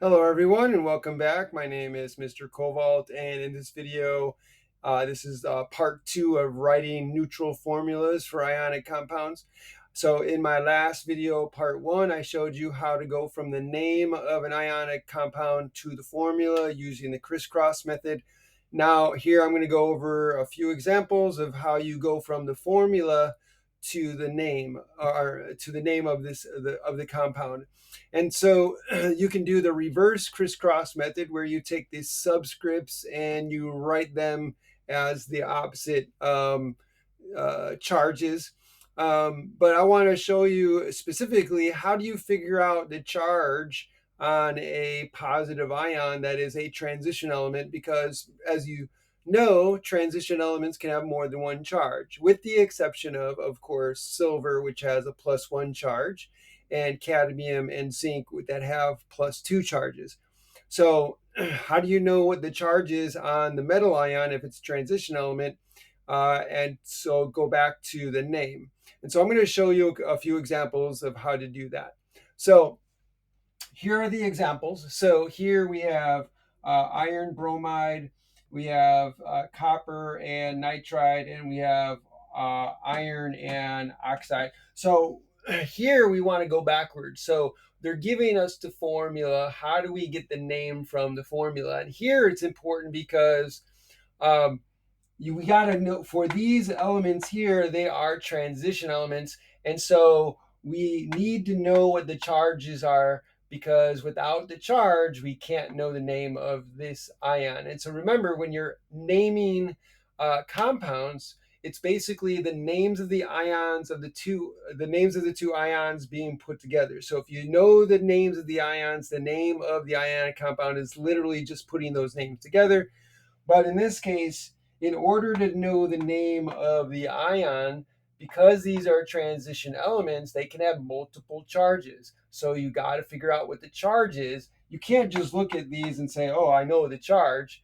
Hello everyone and welcome back. My name is Mr. Cobalt, and in this video, this is part two of writing neutral formulas for ionic compounds. So in my last video, part one, I showed you how to go from the name of an ionic compound to the formula using the crisscross method. Now here I'm going to go over a few examples of how you go from the formula to the name, or to the name of the compound. And so you can do the reverse crisscross method where you take these subscripts and you write them as the opposite charges. But I want to show you specifically how do you figure out the charge on a positive ion that is a transition element, because as you know, transition elements can have more than one charge, with the exception of course, silver, which has a +1 charge, and cadmium and zinc that have +2 charges. So how do you know what the charge is on the metal ion if it's a transition element? And so go back to the name. And so I'm going to show you a few examples of how to do that. So here are the examples. So here we have iron bromide, we have copper and nitride, and we have iron and oxide. So here we want to go backwards. So they're giving us the formula. How do we get the name from the formula? And here it's important because um, we got to know for these elements here, they are transition elements. And so we need to know what the charges are, because without the charge, we can't know the name of this ion. And so remember, when you're naming compounds, it's basically the names of the ions of the names of the two ions being put together. So if you know the names of the ions, the name of the ionic compound is literally just putting those names together. But in this case, in order to know the name of the ion, because these are transition elements, they can have multiple charges. So you got to figure out what the charge is. You can't just look at these and say, oh, I know the charge,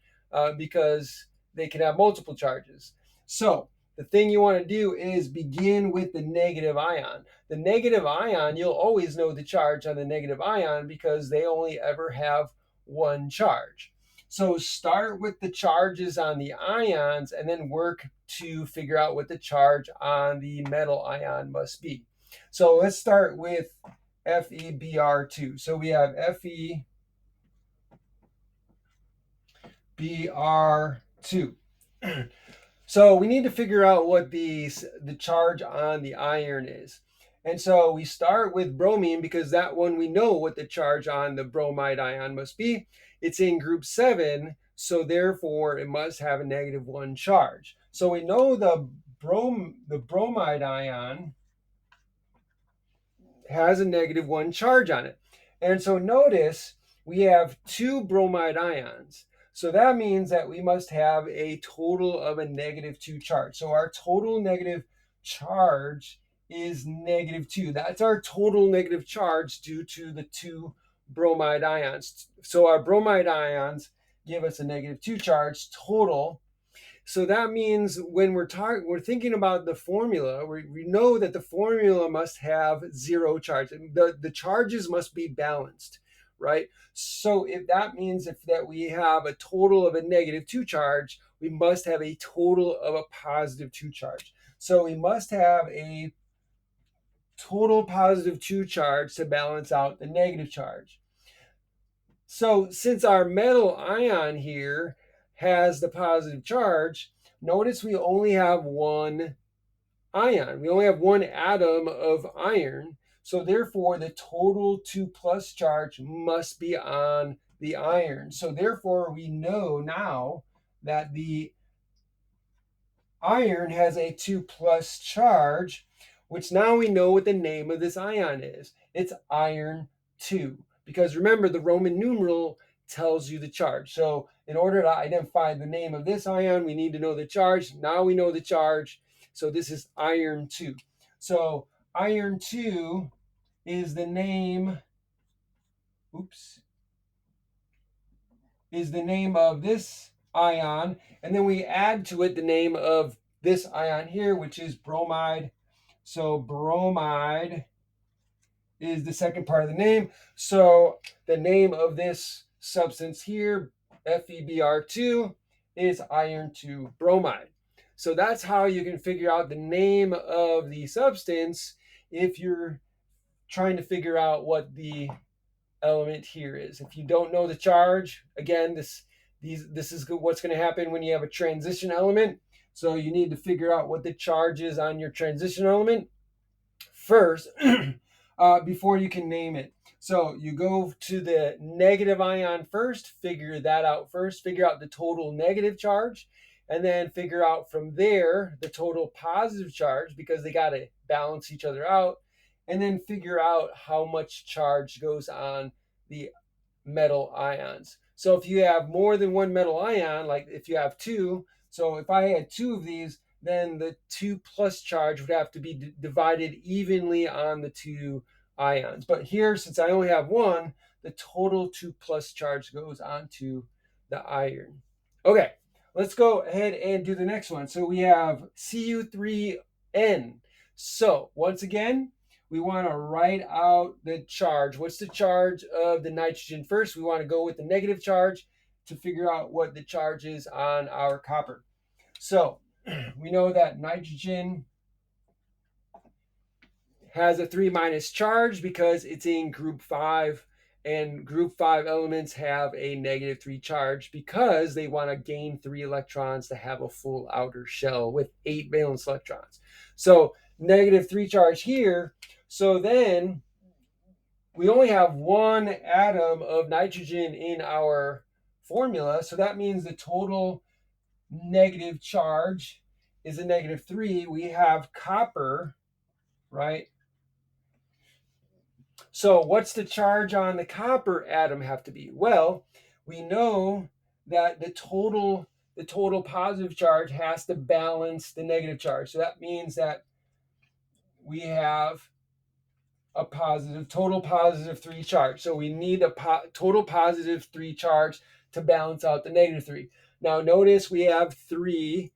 because they can have multiple charges. So the thing you want to do is begin with the negative ion. The negative ion, you'll always know the charge on the negative ion because they only ever have one charge. So start with the charges on the ions and then work to figure out what the charge on the metal ion must be. So let's start with FeBr2. So we have FeBr2. So we need to figure out what the charge on the iron is. And so we start with bromine because that one we know what the charge on the bromide ion must be. It's in group 7, so therefore it must have a -1 charge. So we know the bromide ion has a -1 charge on it. And so notice we have two bromide ions. So that means that we must have a total of a -2 charge. So our total negative charge is -2. That's our total negative charge due to the two bromide ions. So our bromide ions give us a -2 charge total. So that means when we're thinking about the formula, we know that the formula must have zero charge. The charges must be balanced, right? So if that means if that we have a total of a -2 charge, we must have a total of a +2 charge. So we must have a total +2 charge to balance out the negative charge. So since our metal ion here has the positive charge, notice we only have one ion. We only have one atom of iron. So therefore, the total 2+ charge must be on the iron. So therefore, we know now that the iron has a 2+ charge, which now we know what the name of this ion is. It's iron 2. Because remember, the Roman numeral tells you the charge. So in order to identify the name of this ion, we need to know the charge. Now we know the charge. So this is iron 2. So iron 2 is the name, is the name of this ion, and then we add to it the name of this ion here, which is bromide. So bromide is the second part of the name. So the name of this substance here, FeBr2, is iron 2 bromide. So that's how you can figure out the name of the substance if you're trying to figure out what the element here is. If you don't know the charge, again, this is what's going to happen when you have a transition element. So you need to figure out what the charge is on your transition element first before you can name it. So you go to the negative ion first, figure that out first, figure out the total negative charge, and then figure out from there the total positive charge because they got to balance each other out, and then figure out how much charge goes on the metal ions. So if you have more than one metal ion, like if you have two, so if I had two of these, then the 2 plus charge would have to be divided evenly on the two ions. But here, since I only have one, the total 2 plus charge goes onto the iron. Okay, let's go ahead and do the next one. So we have Cu3N. So once again, we want to write out the charge. What's the charge of the nitrogen first? We want to go with the negative charge to figure out what the charge is on our copper. So we know that nitrogen has a 3 minus charge because it's in group 5, and group 5 elements have a negative 3 charge because they want to gain 3 electrons to have a full outer shell with 8 valence electrons. So negative 3 charge here. So then we only have one atom of nitrogen in our formula. So that means the total negative charge is a negative 3. We have copper, right? So what's the charge on the copper atom have to be? Well, we know that the total positive charge has to balance the negative charge. So that means that we have a total positive 3 charge. So we need a total positive 3 charge to balance out the negative 3. Now notice we have 3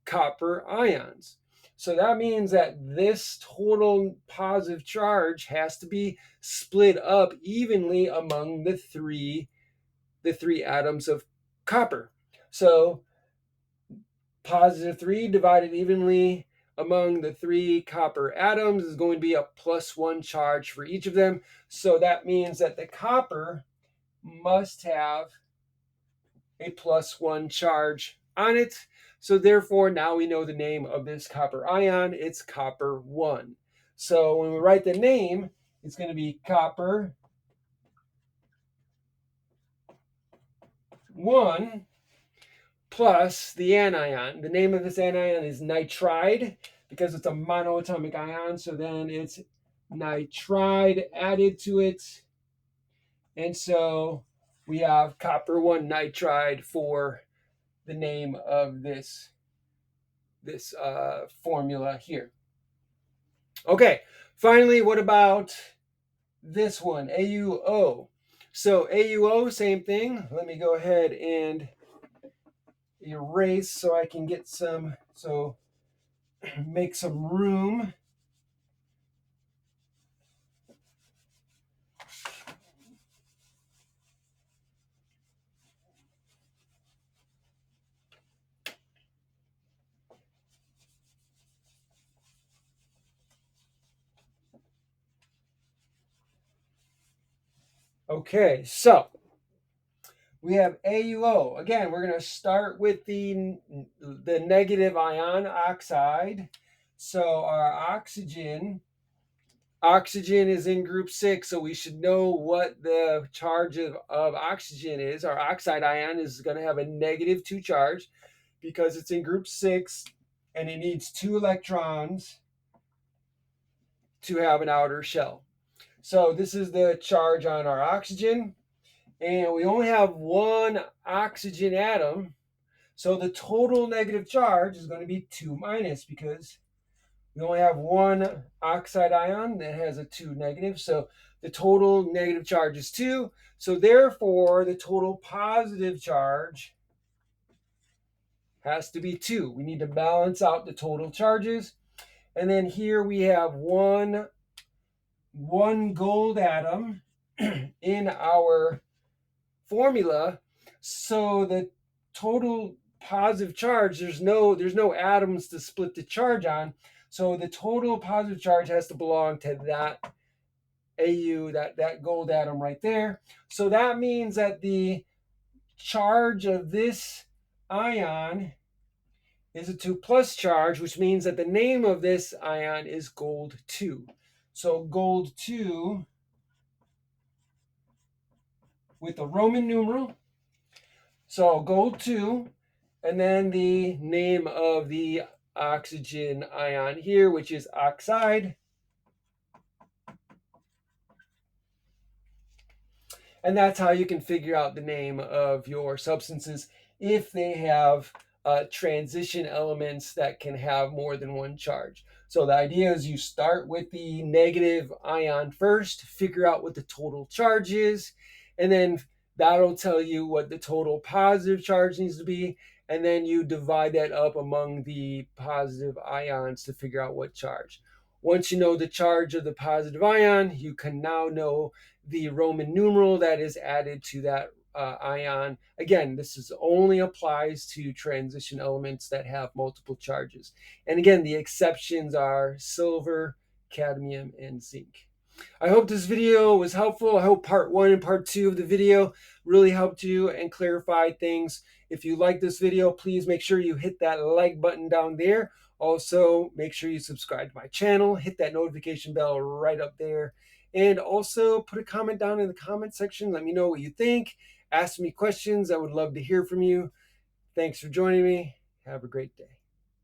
copper ions. So that means that this total positive charge has to be split up evenly among the three atoms of copper. So positive 3 divided evenly among the 3 copper atoms is going to be a +1 charge for each of them. So that means that the copper must have a +1 charge on it. So therefore, now we know the name of this copper ion. It's copper 1. So when we write the name, it's going to be copper 1 plus the anion. The name of this anion is nitride because it's a monoatomic ion. So then it's nitride added to it. And so we have copper 1 nitride for the name of this formula here. Okay, finally, what about this one, AuO? So AuO, same thing. Let me go ahead and erase so I can get some, so make some room. Okay, so we have AuO. Again, we're going to start with the negative ion oxide. So our oxygen is in group 6, so we should know what the charge of oxygen is. Our oxide ion is going to have a negative 2 charge because it's in group 6 and it needs 2 electrons to have an outer shell. So this is the charge on our oxygen, and we only have one oxygen atom. So the total negative charge is going to be 2 minus because we only have one oxide ion that has a 2 negative. So the total negative charge is 2. So therefore, the total positive charge has to be 2. We need to balance out the total charges. And then here we have one one gold atom in our formula. So the total positive charge, there's no atoms to split the charge on. So the total positive charge has to belong to that AU, that gold atom right there. So that means that the charge of this ion is a 2 plus charge, which means that the name of this ion is gold 2. So gold 2 with a Roman numeral. So gold 2, and then the name of the oxygen ion here, which is oxide. And that's how you can figure out the name of your substances if they have transition elements that can have more than one charge. So the idea is you start with the negative ion first, figure out what the total charge is, and then that'll tell you what the total positive charge needs to be. And then you divide that up among the positive ions to figure out what charge. Once you know the charge of the positive ion, you can now know the Roman numeral that is added to that ion. Again, only applies to transition elements that have multiple charges. And again, the exceptions are silver, cadmium, and zinc. I hope this video was helpful. I hope part 1 and part 2 of the video really helped you and clarified things. If you like this video, please make sure you hit that like button down there. Also, make sure you subscribe to my channel, hit that notification bell right up there, and also put a comment down in the comment section. Let me know what you think. Ask me questions. I would love to hear from you. Thanks for joining me. Have a great day.